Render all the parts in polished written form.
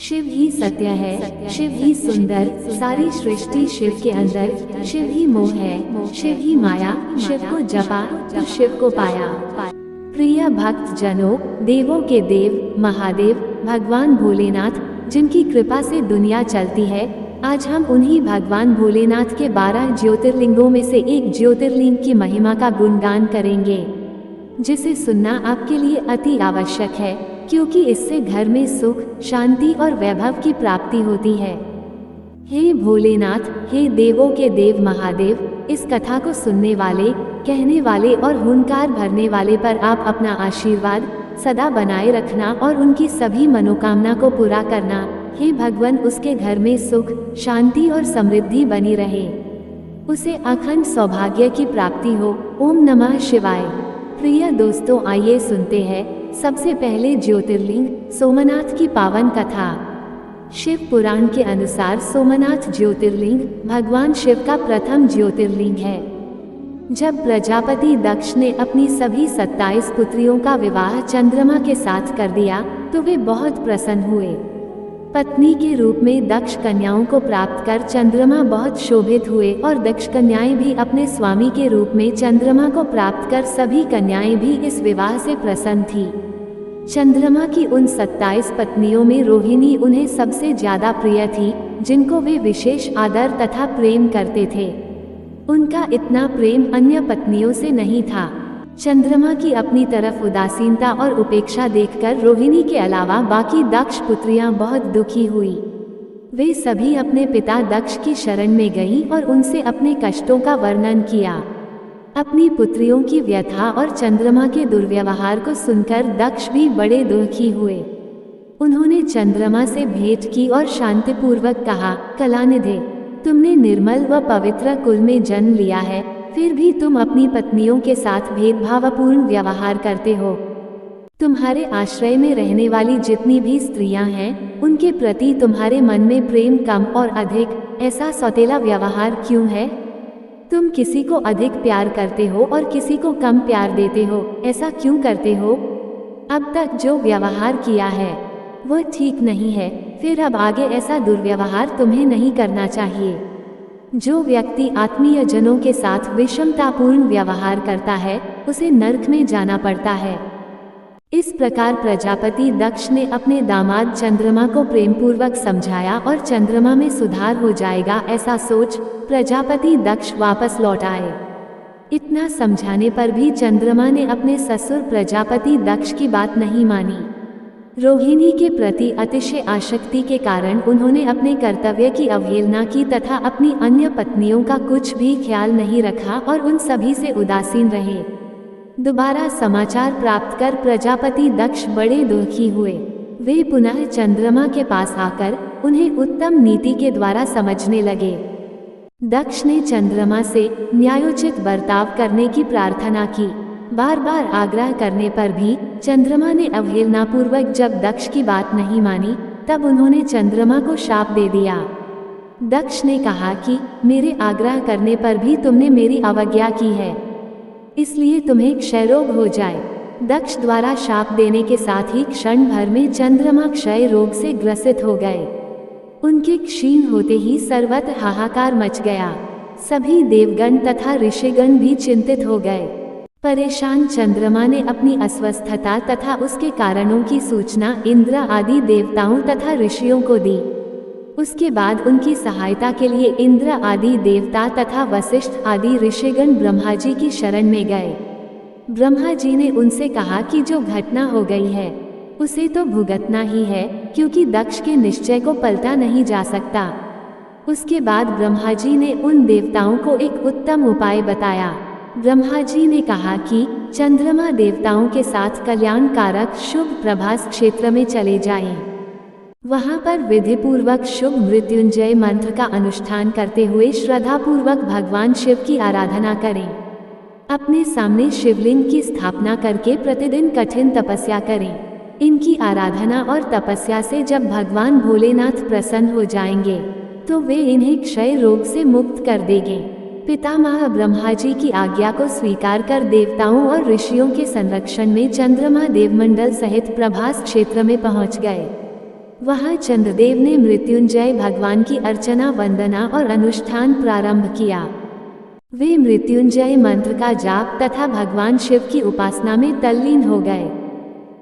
शिव ही सत्य है, शिव ही सुंदर, सारी सृष्टि शिव के अंदर, शिव ही मोह है, शिव ही माया, शिव को जपा तो शिव को पाया। प्रिय भक्त जनों, देवों के देव महादेव भगवान भोलेनाथ, जिनकी कृपा से दुनिया चलती है, आज हम उन्हीं भगवान भोलेनाथ के 12 ज्योतिर्लिंगों में से एक ज्योतिर्लिंग की महिमा का गुणगान करेंगे, जिसे सुनना आपके लिए अति आवश्यक है, क्योंकि इससे घर में सुख, शांति और वैभव की प्राप्ति होती है। हे भोलेनाथ, हे देवों के देव महादेव, इस कथा को सुनने वाले, कहने वाले और हुंकार भरने वाले पर आप अपना आशीर्वाद सदा बनाए रखना और उनकी सभी मनोकामना को पूरा करना। हे भगवान, उसके घर में सुख, शांति और समृद्धि बनी रहे, उसे अखंड सौभाग्य की प्राप्ति हो। ओम नमः शिवाय। प्रिय दोस्तों, आइए सुनते हैं सबसे पहले ज्योतिर्लिंग सोमनाथ की पावन कथा। शिव पुराण के अनुसार सोमनाथ ज्योतिर्लिंग भगवान शिव का प्रथम ज्योतिर्लिंग है। जब प्रजापति दक्ष ने अपनी सभी 27 पुत्रियों का विवाह चंद्रमा के साथ कर दिया तो वे बहुत प्रसन्न हुए। पत्नी के रूप में दक्ष कन्याओं को प्राप्त कर चंद्रमा बहुत शोभित हुए और दक्ष कन्याएं भी अपने स्वामी के रूप में चंद्रमा को प्राप्त कर सभी कन्याएं भी इस विवाह से प्रसन्न थी। चंद्रमा की उन 27 पत्नियों में रोहिणी उन्हें सबसे ज्यादा प्रिय थी, जिनको वे विशेष आदर तथा प्रेम करते थे। उनका इतना प्रेम अन्य पत्नियों से नहीं था। चंद्रमा की अपनी तरफ उदासीनता और उपेक्षा देखकर रोहिणी के अलावा बाकी दक्ष पुत्रियां बहुत दुखी हुई। वे सभी अपने पिता दक्ष की शरण में गईं और उनसे अपने कष्टों का वर्णन किया। अपनी पुत्रियों की व्यथा और चंद्रमा के दुर्व्यवहार को सुनकर दक्ष भी बड़े दुखी हुए। उन्होंने चंद्रमा से भेंट की और शांतिपूर्वक कहा, कलानिधे, तुमने निर्मल व पवित्र कुल में जन्म लिया है, फिर भी तुम अपनी पत्नियों के साथ भेदभावपूर्ण व्यवहार करते हो। तुम्हारे आश्रय में रहने वाली जितनी भी स्त्रियां हैं, उनके प्रति तुम्हारे मन में प्रेम कम और अधिक, ऐसा सौतेला व्यवहार क्यों है? तुम किसी को अधिक प्यार करते हो और किसी को कम प्यार देते हो, ऐसा क्यों करते हो? अब तक जो व्यवहार किया है वह ठीक नहीं है, फिर अब आगे ऐसा दुर्व्यवहार तुम्हें नहीं करना चाहिए। जो व्यक्ति आत्मीय जनों के साथ विषमतापूर्ण व्यवहार करता है, उसे नरक में जाना पड़ता है। इस प्रकार प्रजापति दक्ष ने अपने दामाद चंद्रमा को प्रेमपूर्वक समझाया और चंद्रमा में सुधार हो जाएगा ऐसा सोच प्रजापति दक्ष वापस लौट आए। इतना समझाने पर भी चंद्रमा ने अपने ससुर प्रजापति दक्ष की बात नहीं मानी। रोहिणी के प्रति अतिशय आसक्ति के कारण उन्होंने अपने कर्तव्य की अवहेलना की तथा अपनी अन्य पत्नियों का कुछ भी ख्याल नहीं रखा और उन सभी से उदासीन रहे। दोबारा समाचार प्राप्त कर प्रजापति दक्ष बड़े दुखी हुए। वे पुनः चंद्रमा के पास आकर उन्हें उत्तम नीति के द्वारा समझने लगे। दक्ष ने चंद्रमा से न्यायोचित बर्ताव करने की प्रार्थना की। बार बार आग्रह करने पर भी चंद्रमा ने अवहेलनापूर्वक जब दक्ष की बात नहीं मानी, तब उन्होंने चंद्रमा को शाप दे दिया। दक्ष ने कहा कि मेरे आग्रह करने पर भी तुमने मेरी अवज्ञा की है, इसलिए तुम्हें क्षय रोग हो जाए। दक्ष द्वारा शाप देने के साथ ही क्षण भर में चंद्रमा क्षय रोग से ग्रसित हो गए। उनके क्षीण होते ही सर्वत्र हाहाकार मच गया। सभी देवगण तथा ऋषिगण भी चिंतित हो गए। परेशान चंद्रमा ने अपनी अस्वस्थता तथा उसके कारणों की सूचना इंद्र आदि देवताओं तथा ऋषियों को दी। उसके बाद उनकी सहायता के लिए इंद्र आदि देवता तथा वशिष्ठ आदि ऋषिगण ब्रह्मा जी की शरण में गए। ब्रह्मा जी ने उनसे कहा कि जो घटना हो गई है उसे तो भुगतना ही है, क्योंकि दक्ष के निश्चय को पलटा नहीं जा सकता। उसके बाद ब्रह्मा जी ने उन देवताओं को एक उत्तम उपाय बताया। ब्रह्मा जी ने कहा कि चंद्रमा देवताओं के साथ कल्याणकारक शुभ प्रभास क्षेत्र में चले जाएं। वहां पर विधिपूर्वक शुभ मृत्युंजय मंत्र का अनुष्ठान करते हुए श्रद्धापूर्वक भगवान शिव की आराधना करें। अपने सामने शिवलिंग की स्थापना करके प्रतिदिन कठिन तपस्या करें। इनकी आराधना और तपस्या से जब भगवान भोलेनाथ प्रसन्न हो जाएंगे तो वे इन्हें क्षय रोग से मुक्त कर देंगे। पितामह ब्रह्मा जी की आज्ञा को स्वीकार कर देवताओं और ऋषियों के संरक्षण में चंद्रमा देवमंडल सहित प्रभास क्षेत्र में पहुंच गए। वहाँ चंद्रदेव ने मृत्युंजय भगवान की अर्चना, वंदना और अनुष्ठान प्रारंभ किया। वे मृत्युंजय मंत्र का जाप तथा भगवान शिव की उपासना में तल्लीन हो गए।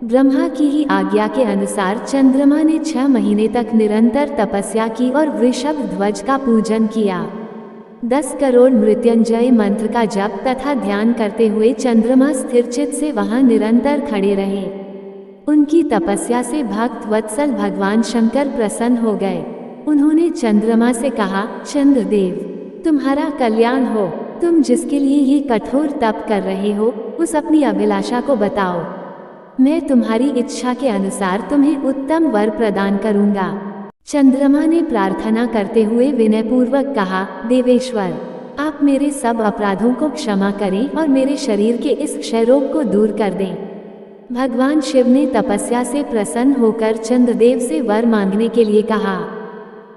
ब्रह्मा की ही आज्ञा के अनुसार चंद्रमा ने 6 महीने तक निरंतर तपस्या की और वृषभ ध्वज का पूजन किया। 10 करोड़ मृत्युंजय मंत्र का जप तथा ध्यान करते हुए चंद्रमा स्थिरचित से वहां निरंतर खड़े रहे। उनकी तपस्या से भक्त वत्सल भगवान शंकर प्रसन्न हो गए। उन्होंने चंद्रमा से कहा, चंद्रदेव, तुम्हारा कल्याण हो। तुम जिसके लिए ये कठोर तप कर रहे हो, उस अपनी अभिलाषा को बताओ। मैं तुम्हारी इच्छा के अनुसार तुम्हें उत्तम वर प्रदान करूंगा। चंद्रमा ने प्रार्थना करते हुए विनयपूर्वक कहा, देवेश्वर, आप मेरे सब अपराधों को क्षमा करें और मेरे शरीर के इस क्षय रोग को दूर कर दें। भगवान शिव ने तपस्या से प्रसन्न होकर चंद्रदेव से वर मांगने के लिए कहा।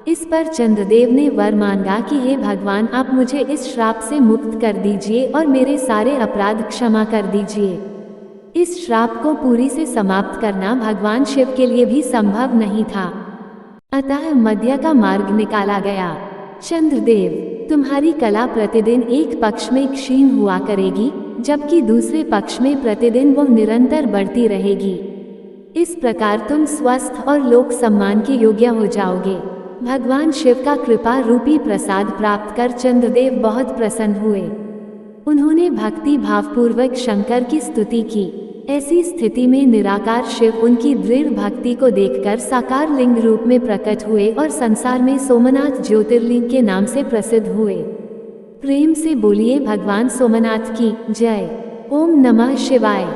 इस पर चंद्रदेव ने वर मांगा कि हे भगवान, आप मुझे इस श्राप से मुक्त कर दीजिए और मेरे सारे अपराध क्षमा कर दीजिए। इस श्राप को पूरी से समाप्त करना भगवान शिव के लिए भी संभव नहीं था। अतः मध्य का मार्ग निकाला गया। चंद्रदेव, तुम्हारी कला प्रतिदिन एक पक्ष में क्षीण हुआ करेगी, जबकि दूसरे पक्ष में प्रतिदिन वो निरंतर बढ़ती रहेगी। इस प्रकार तुम स्वस्थ और लोक सम्मान के योग्य हो जाओगे। भगवान शिव का कृपा रूपी प्रसाद प्राप्त कर चंद्रदेव बहुत प्रसन्न हुए। उन्होंने भक्ति भावपूर्वक शंकर की स्तुति की। ऐसी स्थिति में निराकार शिव उनकी दृढ़ भक्ति को देखकर साकार लिंग रूप में प्रकट हुए और संसार में सोमनाथ ज्योतिर्लिंग के नाम से प्रसिद्ध हुए। प्रेम से बोलिए भगवान सोमनाथ की जय। ओम नमः शिवाय।